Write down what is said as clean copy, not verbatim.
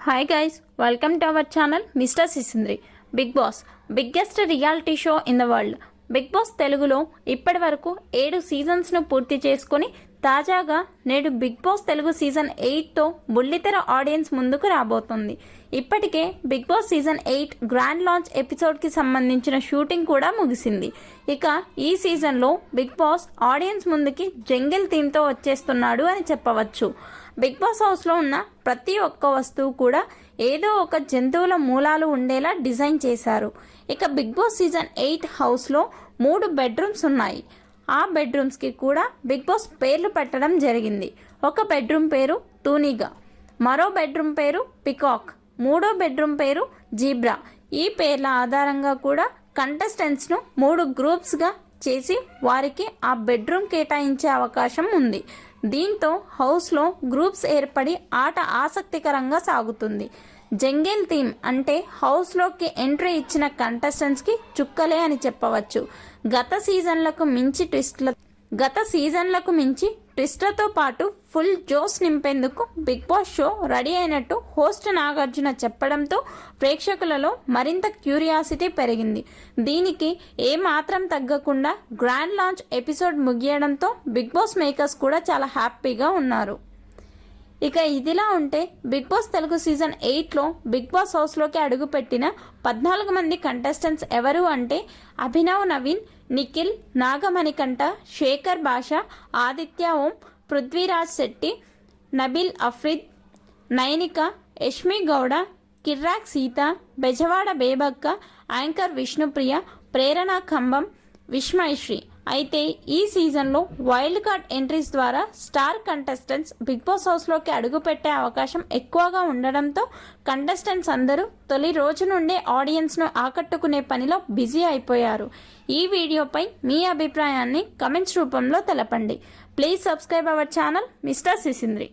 Hi guys, welcome to our channel mister Sisindri. Big boss biggest reality show in the world. Big boss తెలుగులో ఇప్పటి వరకు 7 సీజన్స్ను పూర్తి చేసుకొని తాజాగా నేడు బిగ్ బాస్ తెలుగు సీజన్ 8తో బుల్లితెర ఆడియన్స్ ముందుకు రాబోతుంది. ఇప్పటికే big boss season 8 grand launch ఎపిసోడ్కి సంబంధించిన షూటింగ్ కూడా ముగిసింది. ఇక ఈ సీజన్లో బిగ్ బాస్ ఆడియన్స్ ముందుకి జంగిల్ థీమ్తో వచ్చేస్తున్నాడు అని చెప్పవచ్చు. బిగ్ బాస్ హౌస్లో ఉన్న ప్రతి ఒక్క వస్తువు కూడా ఏదో ఒక జంతువుల మూలాలు ఉండేలా డిజైన్ చేశారు. ఇక బిగ్ బాస్ సీజన్ 8 హౌస్లో 3 బెడ్రూమ్స్ ఉన్నాయి. ఆ బెడ్రూమ్స్కి కూడా బిగ్ బాస్ పేర్లు పెట్టడం జరిగింది. ఒక బెడ్రూమ్ పేరు తూనిగా, మరో బెడ్రూమ్ పేరు పికాక్, మూడో బెడ్రూమ్ పేరు జీబ్రా. ఈ పేర్ల ఆధారంగా కూడా కంటెస్టెంట్స్ను 3 గ్రూప్స్గా చేసి వారికి ఆ బెడ్రూమ్ కేటాయించే అవకాశం ఉంది. దీంతో హౌస్లో గ్రూప్స్ ఏర్పడి ఆట ఆసక్తికరంగా సాగుతుంది. జంగిల్ థీమ్ అంటే హౌస్లోకి ఎంట్రీ ఇచ్చిన కంటెస్టెంట్స్కి చుక్కలే అని చెప్పవచ్చు. గత సీజన్లకు మించి ట్విస్ట్లతో పాటు ఫుల్ జోస్ నింపేందుకు బిగ్ బాస్ షో రెడీ అయినట్టు హోస్ట్ నాగార్జున చెప్పడంతో ప్రేక్షకులలో మరింత క్యూరియాసిటీ పెరిగింది. దీనికి ఏమాత్రం తగ్గకుండా గ్రాండ్ లాంచ్ ఎపిసోడ్ ముగియడంతో బిగ్ బాస్ మేకర్స్ కూడా చాలా హ్యాపీగా ఉన్నారు. ఇక ఇదిలా ఉంటే బిగ్ బాస్ తెలుగు సీజన్ 8లో బిగ్ బాస్ హౌస్లోకి అడుగుపెట్టిన 14 మంది కంటెస్టెంట్స్ ఎవరు అంటే అభినవ్ నవీన్, నిఖిల్, నాగమణికంఠ, శేఖర్ భాషా, ఆదిత్య ఓం, పృథ్వీరాజ్ శెట్టి, నబీల్ అఫ్రీద్, నైనిక, యష్మి గౌడ, కిర్రాక్ సీత, బెజవాడ బేబక్క, యాంకర్ విష్ణుప్రియ, ప్రేరణ ఖంబం, విష్మయశ్రీ. అయితే ఈ సీజన్లో వైల్డ్ కార్డ్ ఎంట్రీస్ ద్వారా స్టార్ కంటెస్టెంట్స్ బిగ్ బాస్ హౌస్లోకి అడుగుపెట్టే అవకాశం ఎక్కువగా ఉండడంతో కంటెస్టెంట్స్ అందరూ తొలి రోజు నుండే ఆడియన్స్ను ఆకట్టుకునే పనిలో బిజీ అయిపోయారు. ఈ వీడియోపై మీ అభిప్రాయాన్ని కమెంట్స్ రూపంలో తెలపండి. Please subscribe our channel mister సిసింద్రి.